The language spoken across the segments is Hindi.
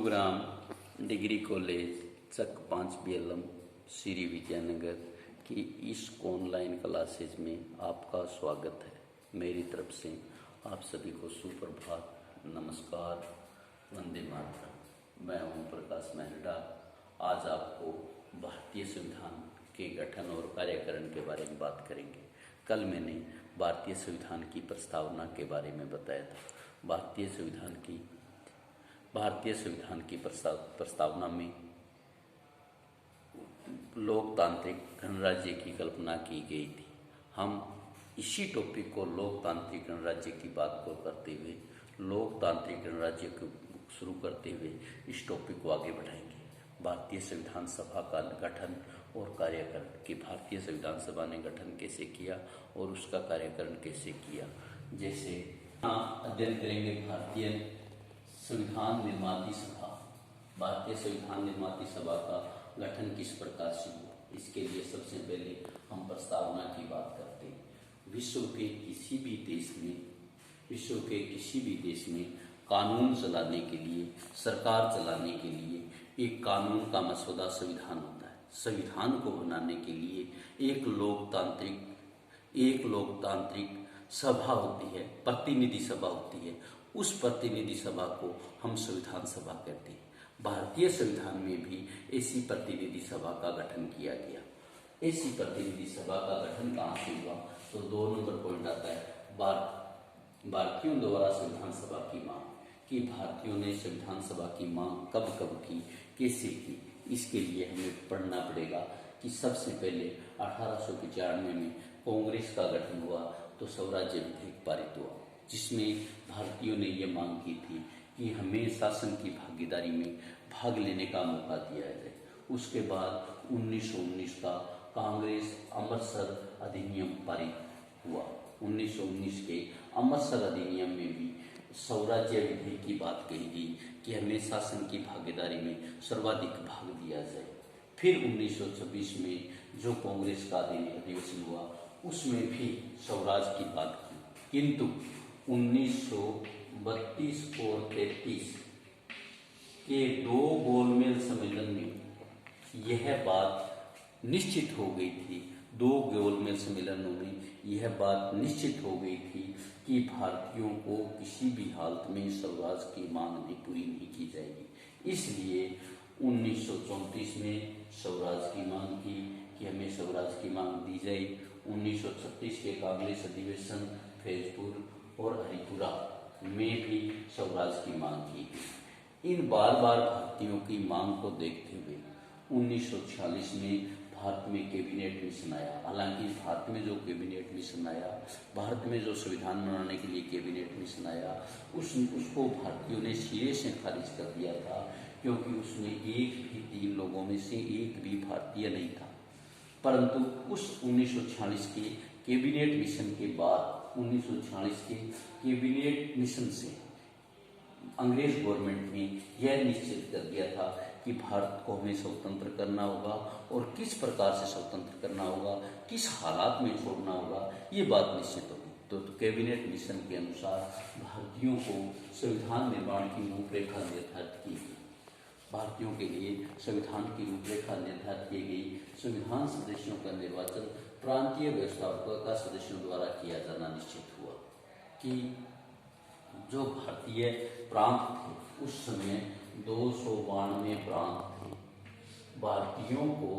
गुरुग्राम डिग्री कॉलेज चक 5 BLM श्री विद्यानगर की इस ऑनलाइन क्लासेज में आपका स्वागत है। मेरी तरफ से आप सभी को सुप्रभात, नमस्कार, वंदे मातरम। मैं ओम प्रकाश मेहरा आज आपको भारतीय संविधान के गठन और कार्यकरण के बारे में बात करेंगे। कल मैंने भारतीय संविधान की प्रस्तावना के बारे में बताया था। भारतीय संविधान की प्रस्तावना में लोकतांत्रिक गणराज्य की कल्पना की गई थी। हम इसी टॉपिक को लोकतांत्रिक गणराज्य की बात को करते हुए, लोकतांत्रिक गणराज्य को शुरू करते हुए इस टॉपिक को आगे बढ़ाएंगे। भारतीय संविधान सभा का गठन और कार्यकरण कि भारतीय संविधान सभा ने गठन कैसे किया और उसका कार्यकरण कैसे किया। जैसे अध्ययन करेंगे भारतीय संविधान निर्माती सभा। भारतीय संविधान निर्माती सभा का गठन किस प्रकार से हुआ, इसके लिए सबसे पहले हम प्रस्तावना की बात करते हैं। विश्व के किसी भी देश में कानून चलाने के लिए, सरकार चलाने के लिए एक कानून का मसौदा संविधान होता है। संविधान को बनाने के लिए एक लोकतांत्रिक सभा होती है, प्रतिनिधि सभा होती है। उस प्रतिनिधि सभा को हम संविधान सभा कहते हैं। भारतीय संविधान में भी ऐसी प्रतिनिधि सभा का गठन किया गया। ऐसी प्रतिनिधि सभा का गठन कहाँ से हुआ, तो 2 नंबर पॉइंट आता है भारतीयों द्वारा संविधान सभा की मांग। कि भारतीयों ने संविधान सभा की मांग कब कब की, कैसे की। इसके लिए हमें पढ़ना पड़ेगा कि सबसे पहले 1895 में कांग्रेस का गठन हुआ तो स्वराज्य विधेयक पारित हुआ, जिसमें भारतीयों ने ये मांग की थी कि हमें शासन की भागीदारी में भाग लेने का मौका दिया जाए। उसके बाद 1919 का कांग्रेस अमृतसर अधिनियम पारित हुआ। 1919 के अमृतसर अधिनियम में भी स्वराज्य विधेयक की बात कही गई कि हमें शासन की भागीदारी में सर्वाधिक भाग दिया जाए। फिर 1926 में जो कांग्रेस का अधिवेशन हुआ उसमें भी स्वराज की बात की, किंतु 1932 और 33 के 2 गोलमेज सम्मेलन में यह बात निश्चित हो गई थी। 2 गोलमेज सम्मेलनों में यह बात निश्चित हो गई थी कि भारतीयों को किसी भी हालत में स्वराज की मांग पूरी नहीं की जाएगी। इसलिए 1934 में स्वराज की मांग की कि हमें स्वराज की मांग दी जाए। 1936 के कांग्रेस अधिवेशन फैजपुर और हरिपुरा में भी स्वराज की मांग की गई। इन बार भारतीयों की मांग को देखते हुए 1946 में भारत में कैबिनेट मिशन आया। हालांकि भारत में जो कैबिनेट मिशन आया, भारत में जो संविधान बनाने के लिए कैबिनेट मिशन आया, उसको भारतीयों ने सिरे से खारिज कर दिया था, क्योंकि उसमें एक भी 3 लोगों में से एक भी भारतीय नहीं था। परंतु उस 1946 के कैबिनेट मिशन के बाद 1946 के कैबिनेट मिशन से अंग्रेज गवर्नमेंट ने यह निश्चित कर दिया था कि भारत को हमें स्वतंत्र करना होगा और किस प्रकार से स्वतंत्र करना होगा, किस हालात में छोड़ना होगा, ये बात निश्चित होगी। तो कैबिनेट मिशन के अनुसार भारतीयों को संविधान निर्माण की रूपरेखा निर्धारित की गई। भारतीयों के लिए संविधान की रूपरेखा निर्धारित की गई। संविधान सदस्यों का निर्वाचन प्रांतीय व्यवस्थापकों का सदस्यों द्वारा किया जाना निश्चित हुआ। कि जो भारतीय प्रांत थे उस समय 292 प्रांत थे। भारतीयों को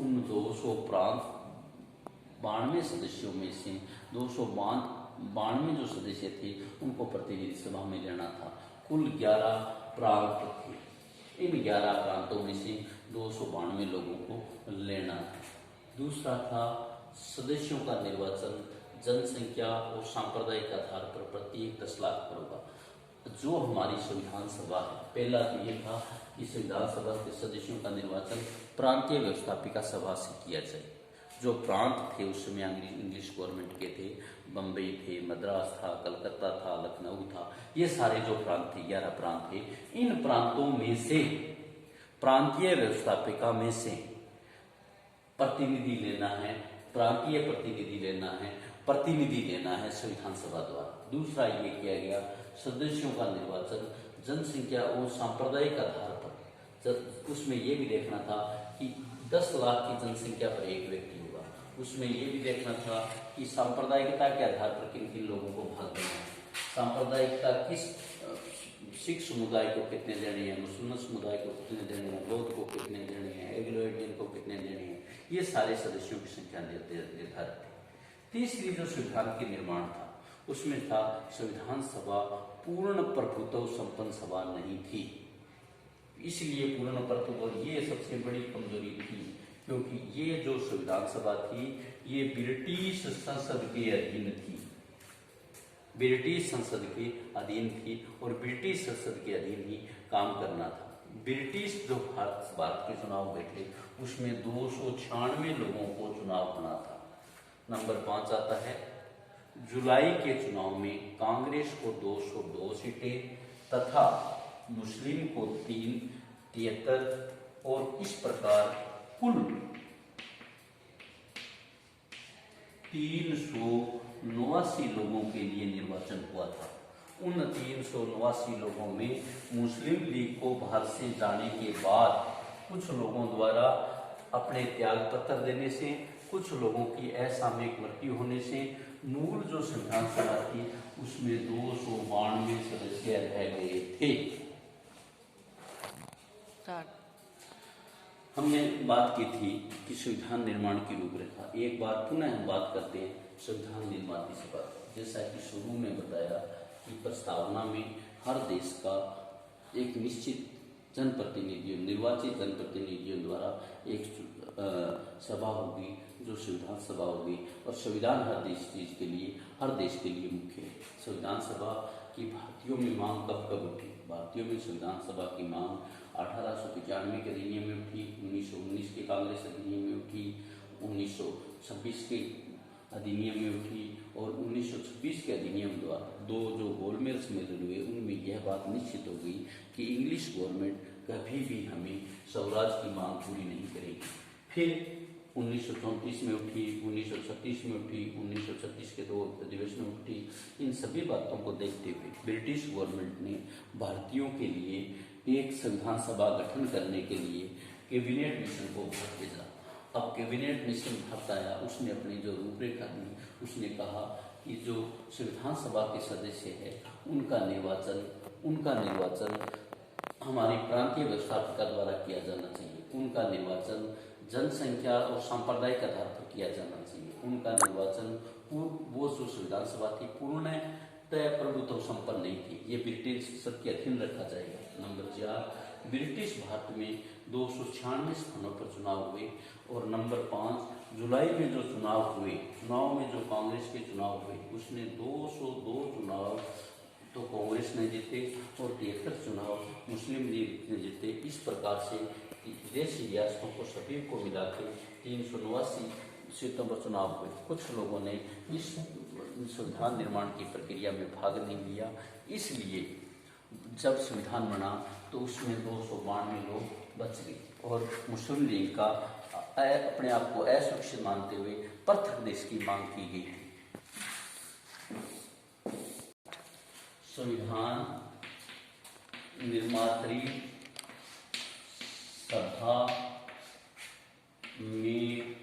उन 292 सदस्यों में से 292 जो सदस्य थे उनको प्रतिनिधि सभा में लेना था। कुल 11 प्रांत थे। इन 11 प्रांतों में से 292 लोगों को लेना था। दूसरा था सदस्यों का निर्वाचन जनसंख्या और सांप्रदायिक आधार पर प्रत्येक 10 लाख पर होगा। जो हमारी संविधान सभा है, पहला तो ये था कि संविधान सभा के सदस्यों का निर्वाचन प्रांतीय व्यवस्थापिका सभा से किया जाए। जो प्रांत थे उस समय इंग्लिश गवर्नमेंट के थे, बम्बई थे, मद्रास था, कलकत्ता था, लखनऊ था, ये सारे जो प्रांत थे 11 प्रांत थे। इन प्रांतों में से प्रांतीय व्यवस्थापिका में से प्रतिनिधि लेना है, प्रांतीय प्रतिनिधि लेना है, प्रतिनिधि लेना है संविधान सभा द्वारा। दूसरा ये किया गया सदस्यों का निर्वाचन जनसंख्या और सांप्रदायिक आधार पर, उसमें ये भी देखना था कि 10 लाख की जनसंख्या पर एक व्यक्ति होगा। उसमें ये भी देखना था कि सांप्रदायिकता के आधार पर किन किन लोगों को भाग देना है, सांप्रदायिकता किस सिख समुदाय को कितने देने हैं, मुसलमान समुदाय को कितने देने हैं, बौद्ध को कितने देने हैं, एग्लो इंडियन को कितने देने हैं, ये सारे सदस्यों की संख्या निर्धारित थी। तीसरी जो संविधान के निर्माण था उसमें था संविधान सभा पूर्ण प्रभुत्व संपन्न सभा नहीं थी। इसलिए पूर्ण प्रभुत्व ये सबसे बड़ी कमजोरी थी, क्योंकि ये जो संविधान सभा थी ये ब्रिटिश संसद के अधीन थी, ब्रिटिश संसद के अधीन थी और ब्रिटिश संसद के अधीन ही काम करना था। ब्रिटिश जो भारत के चुनाव हुए थे उसमें 296 लोगों को चुनाव होना था। नंबर 5 आता है, जुलाई के चुनाव में कांग्रेस को 202 सीटें तथा मुस्लिम को 73 और इस प्रकार कुल 389 लोगों के लिए निर्वाचन हुआ था। उन 389 लोगों में मुस्लिम लीग को बाहर से जाने के बाद कुछ लोगों द्वारा अपने त्याग पत्र देने से, कुछ लोगों की असामयिक मृत्यु होने से मूल जो संविधान सभा थी उसमें 292 सदस्य रह गए थे। हमने बात की थी कि संविधान निर्माण की रूपरेखा। एक बार पुनः हम बात करते हैं संविधान निर्माण की सभा। जैसा कि शुरू में बताया कि प्रस्तावना में हर देश का एक निश्चित जनप्रतिनिधियों, निर्वाचित जनप्रतिनिधियों द्वारा एक सभा होगी जो संविधान सभा होगी, और संविधान हर देश चीज के लिए, हर देश के लिए मुख्य है। संविधान सभा की भारतीयों में मांग कब कब उठी? भारतीयों में संविधान सभा की मांग 1895 के अधिनियम में उठी, 1919 के कांग्रेस अधिनियम में उठी, 1926 के अधिनियम में उठी और 1926 के अधिनियम द्वारा दो जो गोलमेल सम्मेलन हुए उनमें यह बात निश्चित हो गई कि इंग्लिश गवर्नमेंट कभी भी हमें स्वराज की मांग पूरी नहीं करेगी। फिर 1934 में उठी, 1936 में उठी, 1936 के 2 अधिवेशन में उठी। इन सभी बातों को देखते हुए ब्रिटिश गवर्नमेंट ने भारतीयों के लिए एक संविधान सभा गठन करने के लिए कैबिनेट मिशन को भारत भेजा। अब कैबिनेट मिशन भारत आया, उसने अपनी जो रूपरेखा दी, उसने कहा कि जो संविधान सभा के सदस्य है उनका निर्वाचन हमारी प्रांतीय व्यवस्थापिका द्वारा किया जाना चाहिए। उनका निर्वाचन जनसंख्या और सांप्रदायिक आधार पर किया जाना चाहिए। उनका निर्वाचन वो जो संविधान सभा थी पूर्णतः प्रभुत्व संपन्न नहीं थी, ये ब्रिटिश संसद के अधीन रखा जाएगा। नंबर 4, ब्रिटिश भारत में 296 स्थानों पर चुनाव हुए। और नंबर 5, जुलाई में जो चुनाव हुए, चुनाव में जो कांग्रेस के चुनाव हुए उसने 202 चुनाव तो कांग्रेस ने जीते और 73 चुनाव मुस्लिम लीग ने जीते। इस प्रकार से विदेशी रियासतों को सभी को मिला के 389 सीटों पर चुनाव हुए। कुछ लोगों ने इस संविधान निर्माण की प्रक्रिया में भाग नहीं लिया, इसलिए जब संविधान बना तो उसमें 292 लोग बच गए और मुस्लिम लीग का अपने आप को असुरक्षित मानते हुए पृथक देश की मांग की गई। संविधान निर्मात्री सभा में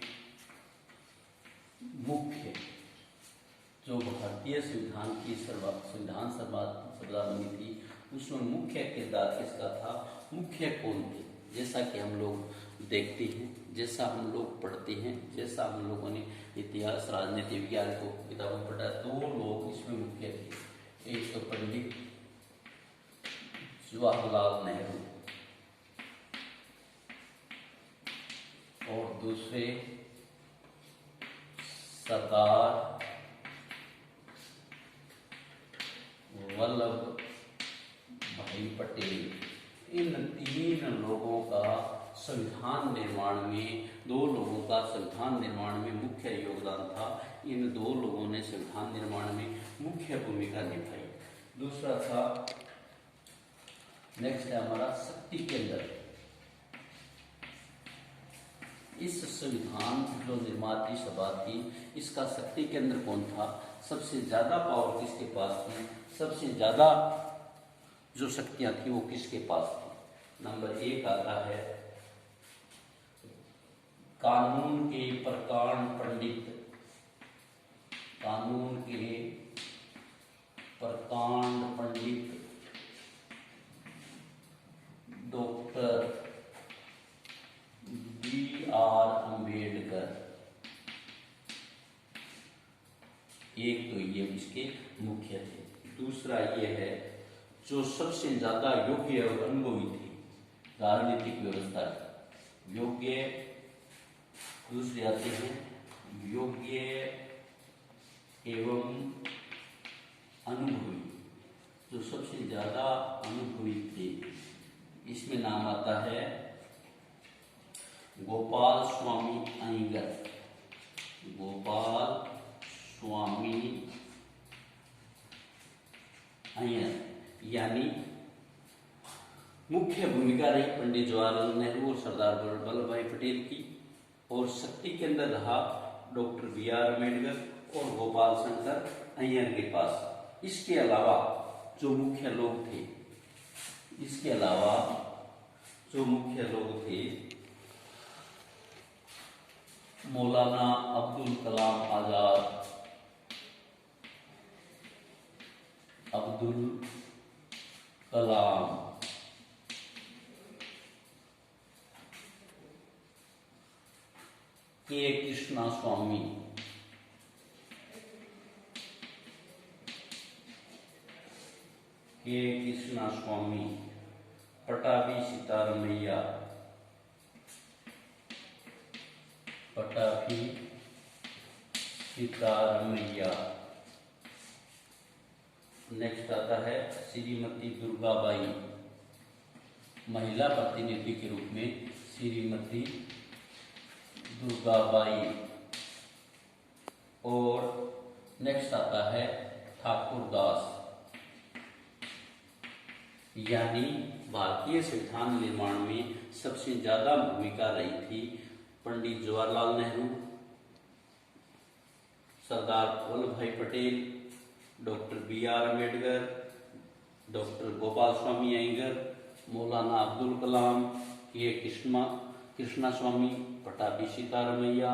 मुख्य जो भारतीय संविधान की संविधान सभा बनी थी उसमें मुख्य किरदार किसका था? मुख्य कौन थे? जैसा कि हम लोग देखते हैं, जैसा हम लोग पढ़ते हैं, जैसा हम लोगों ने इतिहास राजनीति विज्ञान को किताबों में पढ़ा, 2 लोग इसमें मुख्य थे। एक तो पंडित जवाहरलाल नेहरू और दूसरे सरदार वल्लभ भाई पटेल। इन 3 लोगों का संविधान निर्माण में, 2 लोगों का संविधान निर्माण में मुख्य योगदान था। इन 2 लोगों ने संविधान निर्माण में मुख्य भूमिका निभाई। दूसरा था, नेक्स्ट है हमारा शक्ति केंद्र। इस संविधान जो निर्मात्री सभा थी इसका शक्ति केंद्र कौन था? सबसे ज्यादा पावर किसके पास थी? सबसे ज्यादा जो शक्तियां थी वो किसके पास थी। नंबर 1 आता है कानून के प्रकांड पंडित, कानून के प्रकांड पंडित डॉक्टर B.R. अम्बेडकर। एक तो ये इसके मुख्य थे। दूसरा ये है जो सबसे ज्यादा योग्य और अनुभवी थे राजनीतिक व्यवस्था के योग्य। दूसरे आते हैं योग्य एवं अनुभवी, जो सबसे ज्यादा अनुभवी थे। इसमें नाम आता है गोपाल स्वामी अयंगर। गोपाल स्वामी अय्यर यानी मुख्य भूमिका रही पंडित जवाहरलाल नेहरू और सरदार वल्लभ भाई पटेल की, और शक्ति केंद्र रहा डॉक्टर B.R. अम्बेडकर और गोपाल शंकर अय्यर के पास। इसके अलावा जो मुख्य लोग थे, इसके अलावा जो मुख्य लोग थे मौलाना अब्दुल कलाम आजाद, अब्दुल कलाम, के कृष्णा स्वामी, के कृष्णा स्वामी, पटाभी सीतारमैया, पटाभी सीतारमैया। नेक्स्ट आता है श्रीमती दुर्गाबाई, महिला प्रतिनिधि के रूप में श्रीमती दुर्गाबाई। और नेक्स्ट आता है ठाकुरदास, यानी भारतीय संविधान निर्माण में सबसे ज्यादा भूमिका रही थी Pandit Jawaharlal Nehru, Sardar Vallabh Bhai Patel, doctor B.R. Ambedkar, doctor Gopal Swami Ayyangar, Maulana Abdul Kalam, K Krishna Swami, Pattabhi Sitaramayya,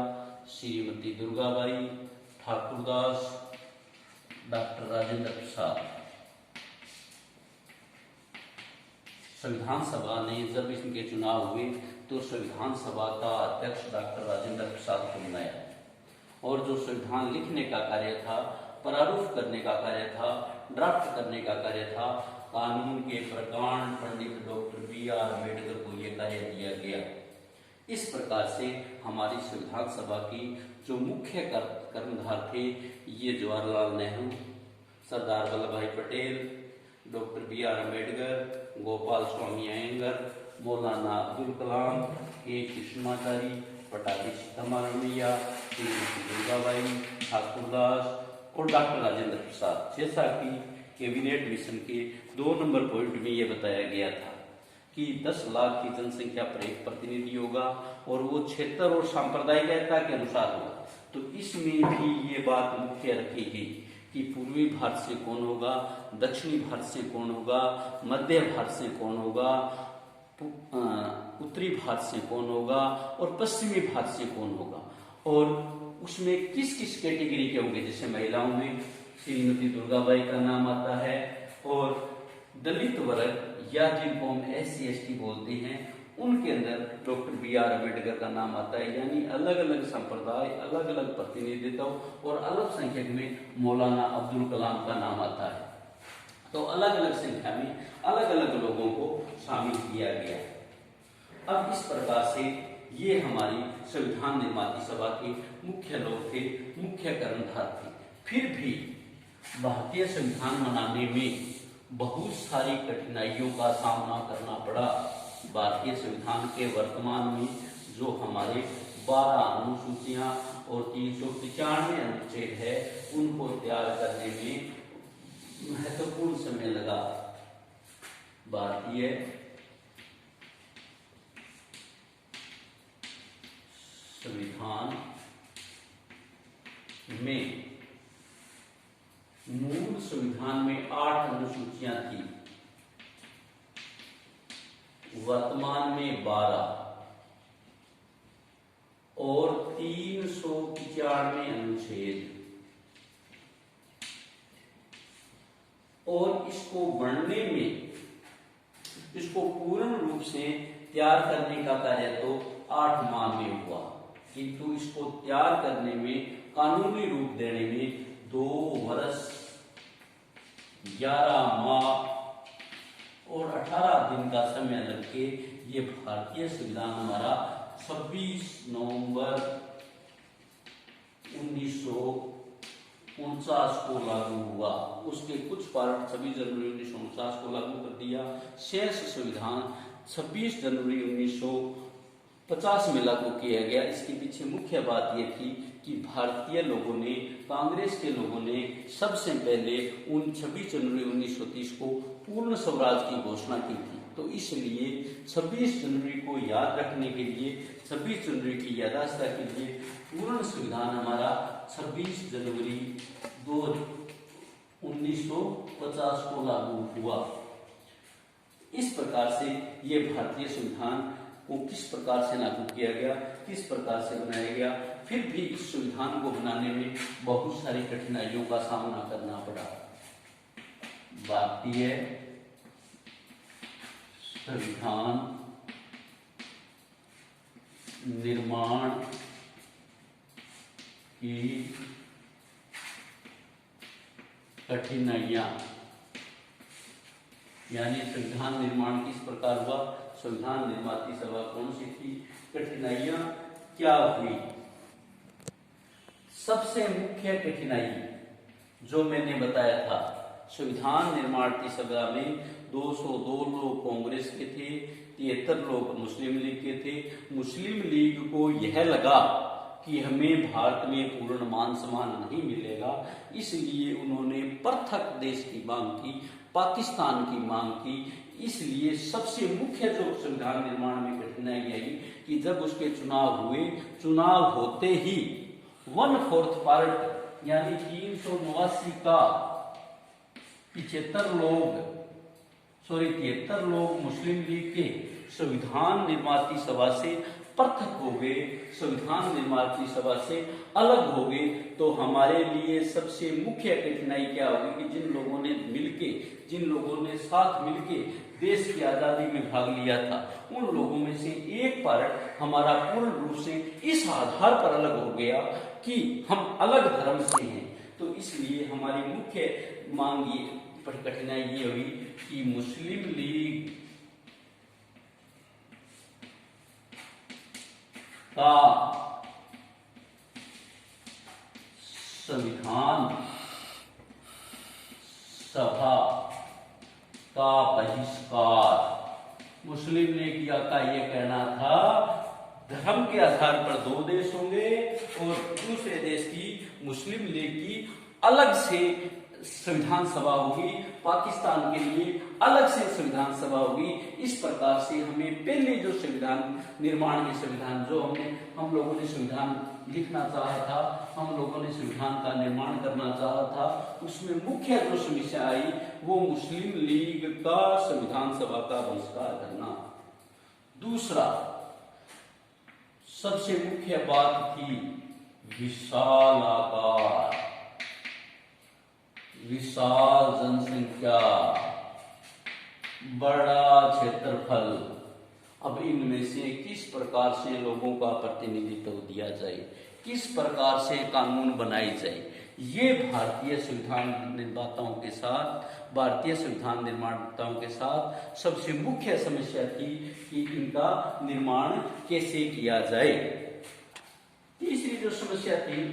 Shrimati Durgabai, Thakurdas, doctor Rajendra Prasad. संविधान सभा ने जब इनके चुनाव हुए तो संविधान सभा का अध्यक्ष डॉक्टर राजेंद्र प्रसाद को बनाया, और जो संविधान लिखने का कार्य था, प्रारूप करने का कार्य था, ड्राफ्ट करने का कार्य था, कानून के प्रकांड पंडित डॉक्टर B.R. अम्बेडकर को यह कार्य दिया गया। इस प्रकार से हमारी संविधान सभा की जो मुख्य कर्णधार थे ये जवाहरलाल नेहरू, सरदार वल्लभ भाई पटेल, डॉक्टर B.R. अम्बेडकर, गोपाल स्वामी अयंगर, मौलाना अब्दुल कलाम, के कृष्णाचारी, पटाभी सीतारमैया, श्रीमती दुर्गाबाई, ठाकुरदास और डॉक्टर राजेंद्र प्रसाद। जैसा कि कैबिनेट मिशन के 2 नंबर पॉइंट में यह बताया गया था कि 10 लाख की जनसंख्या पर एक प्रतिनिधि होगा और वो क्षेत्र और सांप्रदायिकता के अनुसार होगा। तो इसमें भी ये बात मुख्य रखी गई कि पूर्वी भारत से कौन होगा, दक्षिणी भारत से कौन होगा, मध्य भारत से कौन होगा, उत्तरी भारत से कौन होगा और पश्चिमी भारत से कौन होगा, और उसमें किस किस कैटेगरी के होंगे। जैसे महिलाओं में श्रीमती दुर्गाबाई का नाम आता है, और दलित वर्ग या जिनको हम SC/ST बोलते हैं उनके अंदर डॉक्टर B.R. अम्बेडकर का नाम आता है। यानी अलग अलग संप्रदाय, अलग अलग प्रतिनिधित्व और अलग संख्यक में मौलाना अब्दुल कलाम का नाम आता है। तो अलग अलग संख्या में अलग अलग लोगों को शामिल किया गया। अब इस प्रकार से ये हमारी संविधान निर्माती सभा के मुख्य लोग थे, मुख्य कर्णधार थे। फिर भी भारतीय संविधान बनाने में बहुत सारी कठिनाइयों का सामना करना पड़ा। भारतीय संविधान के वर्तमान में जो हमारे 12 अनुसूचियां और 395 अनुच्छेद है उनको तैयार करने में महत्वपूर्ण समय लगा। भारतीय संविधान में मूल संविधान में 8 अनुसूचियां थी, वर्तमान में 12 और 395 अनुच्छेद, और इसको बढ़ने में, इसको पूर्ण रूप से तैयार करने का कार्य तो 8 माह में हुआ, किंतु इसको तैयार करने में, कानूनी रूप देने में 2 वर्ष 11 माह और 18 दिन का समय लग के ये भारतीय संविधान हमारा 26 नवंबर 1949 को लागू हुआ। उसके कुछ पार्ट 26 जनवरी 1949 को लागू कर दिया। शेष संविधान 26 जनवरी 1950 में लागू किया गया। इसके पीछे मुख्य बात यह थी कि भारतीय लोगों ने, कांग्रेस के लोगों ने सबसे पहले 26 जनवरी 1930 को पूर्ण स्वराज की घोषणा की थी। तो इसलिए 26 जनवरी को याद रखने के लिए, 26 जनवरी की याददाश्त के लिए पूर्ण संविधान हमारा 26 जनवरी 1950 को लागू हुआ। इस प्रकार से ये भारतीय संविधान को किस प्रकार से लागू किया गया, किस प्रकार से बनाया गया, फिर भी इस संविधान को बनाने में बहुत सारी कठिनाइयों का सामना करना पड़ा। भारतीय संविधान निर्माण की कठिनाइयां, यानी संविधान निर्माण किस प्रकार हुआ, संविधान निर्माती सभा कौन सी थी, कठिनाइयां क्या हुई। सबसे मुख्य कठिनाई जो मैंने बताया था, संविधान निर्माती सभा में 202 लोग कांग्रेस के थे, 73 लोग मुस्लिम लीग के थे। मुस्लिम लीग को यह लगा कि हमें भारत में पूर्ण मान सम्मान नहीं मिलेगा, इसलिए उन्होंने पृथक देश की मांग की, पाकिस्तान की मांग की। इसलिए सबसे मुख्य जो संविधान निर्माण में कठिनाई आई कि जब उसके चुनाव हुए, चुनाव होते ही 1/4 पार्ट यानी 389 का 73 लोग मुस्लिम लीग के संविधान निर्माती सभा से पृथक हो गए, संविधान निर्माती सभा से अलग हो गए। तो हमारे लिए सबसे मुख्य कठिनाई क्या होगी कि जिन लोगों ने मिलके, जिन लोगों ने साथ मिलके देश की आजादी में भाग लिया था, उन लोगों में से एक पार्ट हमारा पूर्ण रूप से इस आधार पर अलग हो गया कि हम अलग धर्म से हैं। तो इसलिए हमारी मुख्य मांग ये, कठिनाई ये हुई कि मुस्लिम लीग का संविधान सभा का बहिष्कार। मुस्लिम लीग का यह कहना था धर्म के आधार पर 2 देश होंगे और दूसरे देश की मुस्लिम लीग की अलग से संविधान सभा होगी, पाकिस्तान के लिए अलग से संविधान सभा होगी। इस प्रकार से हमें पहले जो संविधान निर्माण के संविधान जो हम लोगों ने संविधान लिखना चाहा था, हम लोगों ने संविधान का निर्माण करना चाहा था, उसमें मुख्य जो समस्या आई वो मुस्लिम लीग का संविधान सभा का बहिष्कार करना। दूसरा सबसे मुख्य बात थी विशालाकार, विशाल जनसंख्या, बड़ा क्षेत्रफल। अब इनमें से किस प्रकार से लोगों का प्रतिनिधित्व दिया जाए, किस प्रकार से कानून बनाए जाए, ये भारतीय संविधान निर्माताओं के साथ, भारतीय संविधान निर्माताओं के साथ सबसे मुख्य समस्या थी कि इनका निर्माण कैसे किया जाए। तीसरी जो समस्या थी,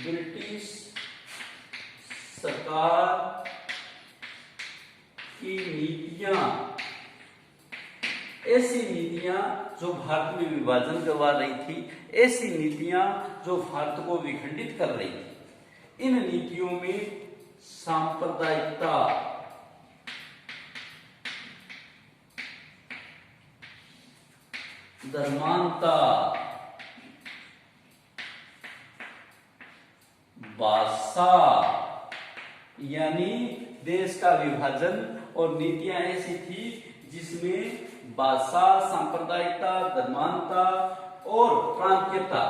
ब्रिटिश सरकार की नीतियां, ऐसी नीतियां जो भारत में विभाजन करवा रही थी, ऐसी नीतियां जो भारत को विखंडित कर रही थी। इन नीतियों में सांप्रदायिकता, धर्मांता, भाषा, यानी देश का विभाजन, और नीतियां ऐसी थी जिसमें भाषा, सांप्रदायिकता, धर्मांतता और प्रांतीयता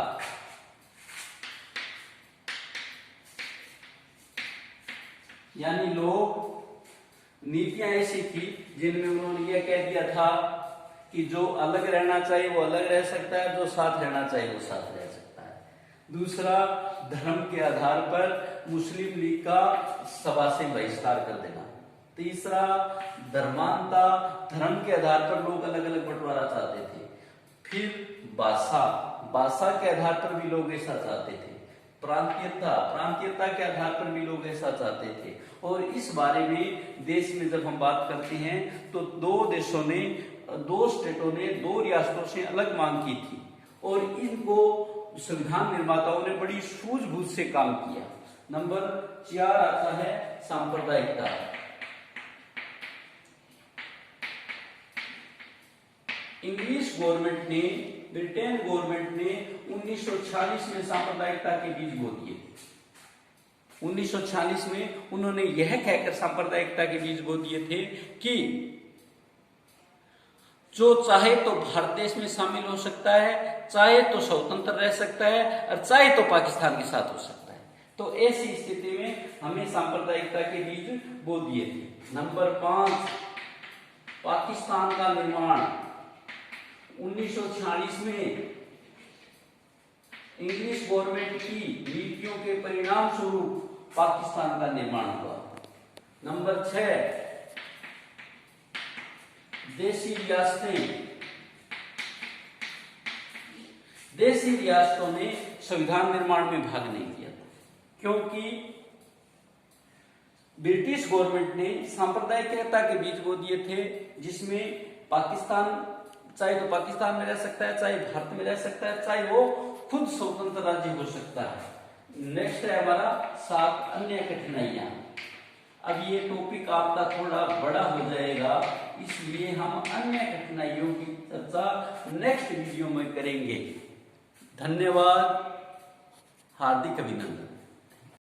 यानी लोग नीतियां ऐसी थी जिनमें उन्होंने यह कह दिया था कि जो अलग रहना चाहिए वो अलग रह सकता है, जो साथ रहना चाहिए वो साथ रह सकता है। दूसरा, धर्म के आधार पर मुस्लिम लीग का सभा से बहिष्कार कर देना। तीसरा, धर्मांतता, धर्म के आधार पर लोग अलग अलग बंटवारा चाहते थे। फिर भाषा, भाषा के आधार पर भी लोग ऐसा चाहते थे। प्रांतीयता, प्रांतीयता के आधार पर भी लोग ऐसा चाहते थे। और इस बारे में देश में जब हम बात करते हैं तो दो स्टेटों ने, दो रियासतों से अलग मांग की थी और इनको संविधान निर्माताओं ने बड़ी सूझबूझ से काम किया। नंबर 4 आता है सांप्रदायिकता। इंग्लिश गवर्नमेंट ने, ब्रिटेन गवर्नमेंट ने 1946 में सांप्रदायिकता के बीज बो दिए थे। 1946 में उन्होंने यह कहकर सांप्रदायिकता के बीज बो दिए थे कि जो चाहे तो भारत देश में शामिल हो सकता है, चाहे तो स्वतंत्र रह सकता है और चाहे तो पाकिस्तान के साथ हो सकता है। तो ऐसी स्थिति में हमें सांप्रदायिकता के बीज बो दिए थे। नंबर 5, पाकिस्तान का निर्माण। 1946 में इंग्लिश गवर्नमेंट की नीतियों के परिणाम स्वरूप पाकिस्तान का निर्माण हुआ। नंबर 6, देशी रियासतें। देशी रियासतों ने संविधान निर्माण में भाग नहीं किया था क्योंकि ब्रिटिश गवर्नमेंट ने सांप्रदायिकता के बीज बो दिए थे, जिसमें पाकिस्तान चाहे तो पाकिस्तान में रह सकता है, चाहे भारत में रह सकता है, चाहे वो खुद स्वतंत्र राज्य हो सकता है। नेक्स्ट है हमारा 7, अन्य कठिनाइयां। अब ये टॉपिक आपका थोड़ा बड़ा हो जाएगा, इसलिए हम अन्य कठिनाइयों की चर्चा नेक्स्ट वीडियो में करेंगे। धन्यवाद, हार्दिक अभिनंदन।